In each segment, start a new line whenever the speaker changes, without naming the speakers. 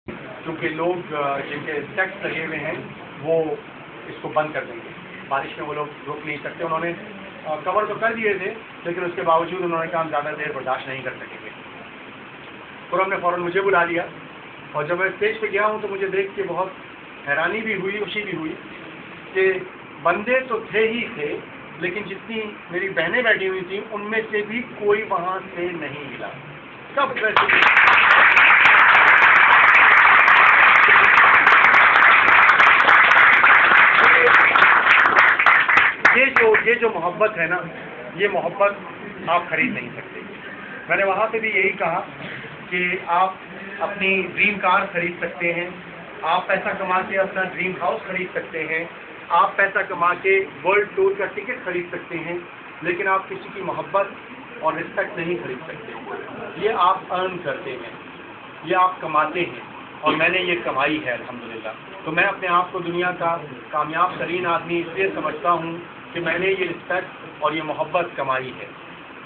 کیونکہ لوگ جن کے ٹیکس لگے ہوئے ہیں وہ اس کو بند کر دیں گے. بارش میں وہ لوگ رک نہیں سکتے. انہوں نے کور تو کر دیے تھے لیکن اس کے باوجود انہوں نے کہا ہم زیادہ دیر برداشت نہیں کر سکیں گے. فورم نے فوراً مجھے بلا لیا اور جب میں اسٹیج پہ گیا ہوں تو مجھے دیکھ کے بہت حیرانی بھی ہوئی, خوشی بھی ہوئی کہ بندے تو تھے ہی تھے لیکن جتنی میری بہنیں بیٹھی ہوئی تھیں ان میں سے بھی کوئی وہاں سے نہیں ملا. سب یہ جو محبت ہے نا, یہ محبت آپ خرید نہیں سکتے. میں نے وہاں پہ بھی یہی کہا کہ آپ اپنی ڈریم کار خرید سکتے ہیں, آپ پیسہ کما کے اپنا ڈریم ہاؤس خرید سکتے ہیں, آپ پیسہ کما کے ورلڈ ٹور کا ٹکٹ خرید سکتے ہیں, لیکن آپ کسی کی محبت اور رسپیکٹ نہیں خرید سکتے. یہ آپ ارن کرتے ہیں, یہ آپ کماتے ہیں اور میں نے یہ کمائی ہے الحمدللہ. تو میں اپنے آپ کو دنیا کا کامیاب ترین آدمی اس لیے سمجھتا ہوں کہ میں نے یہ رسپیکٹ اور یہ محبت کمائی ہے.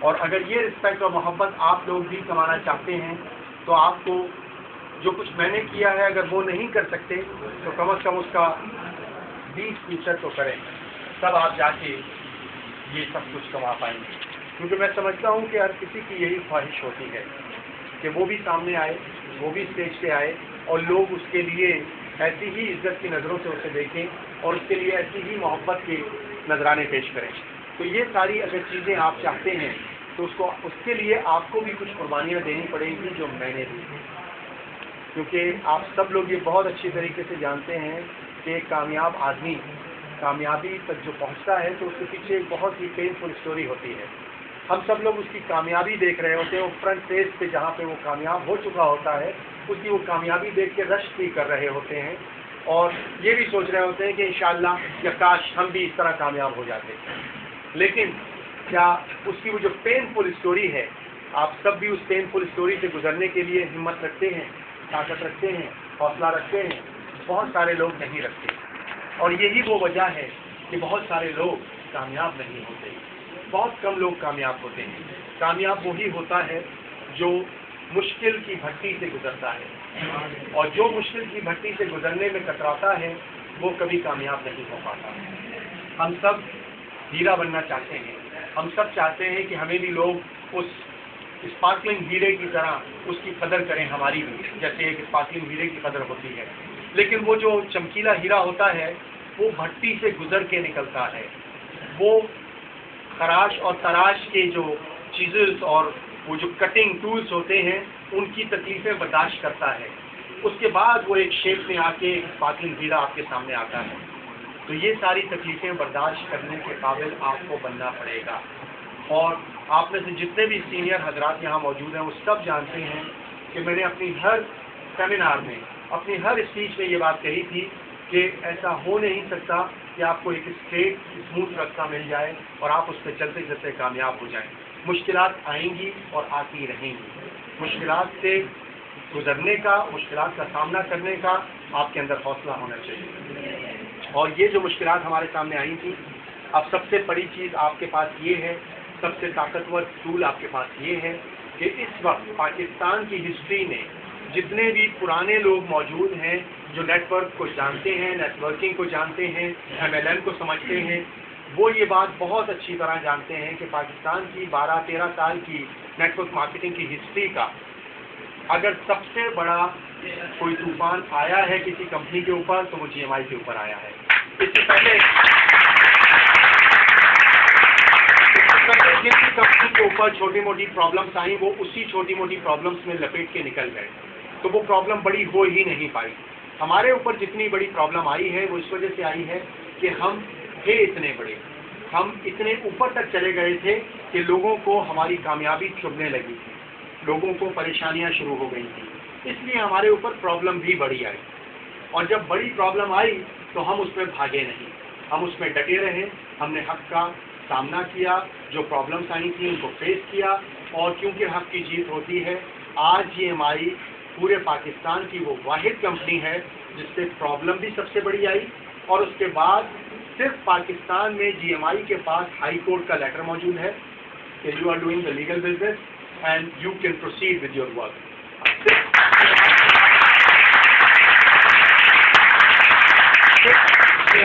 اور اگر یہ رسپیکٹ اور محبت آپ لوگ بھی کمانا چاہتے ہیں تو آپ کو جو کچھ میں نے کیا ہے اگر وہ نہیں کر سکتے تو کم از کم اس کا 20% تو کریں, تب آپ جا کے یہ سب کچھ کما پائیں گے. کیونکہ میں سمجھتا ہوں کہ ہر کسی کی یہی خواہش ہوتی ہے کہ وہ بھی سامنے آئے, وہ بھی اسٹیج پہ آئے اور لوگ اس کے لیے ایسی ہی عزت کی نظروں سے اسے دیکھیں اور اس کے لیے ایسی ہی محبت کے نذرانے پیش کریں. تو یہ ساری اگر چیزیں آپ چاہتے ہیں تو اس کے لیے آپ کو بھی کچھ قربانیاں دینی پڑیں گی جو میں نے دی. کیونکہ آپ سب لوگ یہ بہت اچھی طریقے سے جانتے ہیں کہ ایک کامیاب آدمی کامیابی تک جو پہنچتا ہے تو اس کے پیچھے ایک بہت ہی پینفل اسٹوری ہوتی ہے. ہم سب لوگ اس کی کامیابی دیکھ رہے ہوتے ہیں, وہ فرنٹ پیج پہ جہاں پہ وہ کامیاب ہو چکا ہوتا ہے اس کی وہ کامیابی دیکھ کے رشک بھی کر رہے ہوتے ہیں اور یہ بھی سوچ رہے ہوتے ہیں کہ انشاءاللہ یا کاش ہم بھی اس طرح کامیاب ہو جاتے. لیکن کیا اس کی وہ جو پینفل اسٹوری ہے, آپ سب بھی اس پینفل اسٹوری سے گزرنے کے لیے ہمت رکھتے ہیں, طاقت رکھتے ہیں, حوصلہ رکھتے ہیں؟ بہت سارے لوگ نہیں رکھتے اور یہی وہ وجہ ہے کہ بہت سارے لوگ کامیاب نہیں ہوتے. بہت کم لوگ کامیاب ہوتے ہیں. کامیاب وہی ہوتا ہے جو مشکل کی بھٹی سے گزرتا ہے اور جو مشکل کی بھٹی سے گزرنے میں کتراتا ہے وہ کبھی کامیاب نہیں ہو پاتا. ہم سب ہیرا بننا چاہتے ہیں, ہم سب چاہتے ہیں کہ ہمیں بھی لوگ اس اسپارکلنگ ہیرے کی طرح اس کی قدر کریں, ہماری بھی جیسے ایک اسپارکلنگ ہیرے کی قدر ہوتی ہے. لیکن وہ جو چمکیلا ہیرا ہوتا ہے وہ بھٹی سے گزر کے نکلتا ہے. وہ خراش اور تراش کے جو چیزز اور وہ جو کٹنگ ٹولز ہوتے ہیں ان کی تکلیفیں برداشت کرتا ہے. اس کے بعد وہ ایک شیپ میں آ کے اسپارکلنگ ہیرا آپ کے سامنے آتا ہے. تو یہ ساری تکلیفیں برداشت کرنے کے قابل آپ کو بننا پڑے گا. اور آپ میں سے جتنے بھی سینئر حضرات یہاں موجود ہیں وہ سب جانتے ہیں کہ میں نے اپنی ہر سیمینار میں, اپنی ہر اسپیچ میں یہ بات کہی تھی کہ ایسا ہو نہیں سکتا کہ آپ کو ایک اسٹریٹ اسموتھ راستہ مل جائے اور آپ اس پہ چلتے چلتے کامیاب ہو جائیں. مشکلات آئیں گی اور آتی رہیں گی. مشکلات سے گزرنے کا, مشکلات کا سامنا کرنے کا آپ کے اندر حوصلہ ہونا چاہیے. اور یہ جو مشکلات ہمارے سامنے آئی تھیں, اب سب سے بڑی چیز آپ کے پاس یہ ہے, سب سے طاقتور ٹول آپ کے پاس یہ ہے کہ اس وقت پاکستان کی ہسٹری میں جتنے بھی پرانے لوگ موجود ہیں جو نیٹ ورک کو جانتے ہیں, نیٹ ورکنگ کو جانتے ہیں, MLM کو سمجھتے ہیں, وہ یہ بات بہت اچھی طرح جانتے ہیں کہ پاکستان کی 12-13 سال کی نیٹ ورک مارکیٹنگ کی ہسٹری کا اگر سب سے بڑا کوئی طوفان آیا ہے کسی کمپنی کے اوپر تو وہ GMI کے اوپر آیا ہے. اس سے پہلے جس کمپنی کے اوپر چھوٹی موٹی پرابلمس آئیں وہ اسی چھوٹی موٹی پرابلمس میں لپیٹ کے نکل گئے, تو وہ پرابلم بڑی ہو ہی نہیں پائی. ہمارے اوپر جتنی بڑی پرابلم آئی ہے وہ اس وجہ سے آئی ہے کہ ہم تھے اتنے بڑے, ہم اتنے اوپر تک چلے گئے تھے کہ لوگوں کو ہماری کامیابی چبھنے لگی تھی, لوگوں کو پریشانیاں شروع ہو گئی تھیں, اس لیے ہمارے اوپر پرابلم بھی بڑی آئی. اور جب بڑی پرابلم آئی تو ہم اس میں بھاگے نہیں, ہم اس میں ڈٹے رہے, ہم نے حق کا سامنا کیا, جو پرابلمس آئی تھیں ان کو فیس کیا, اور کیونکہ حق کی جیت ہوتی ہے آج یہ ہماری پورے پاکستان کی وہ واحد کمپنی ہے جس سے پرابلم بھی سب سے بڑی آئی, اور اس کے بعد صرف پاکستان میں GMI کے پاس ہائی کورٹ کا لیٹر موجود ہے کہ you are doing the legal business and you can proceed with your work.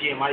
GMI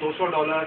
$200,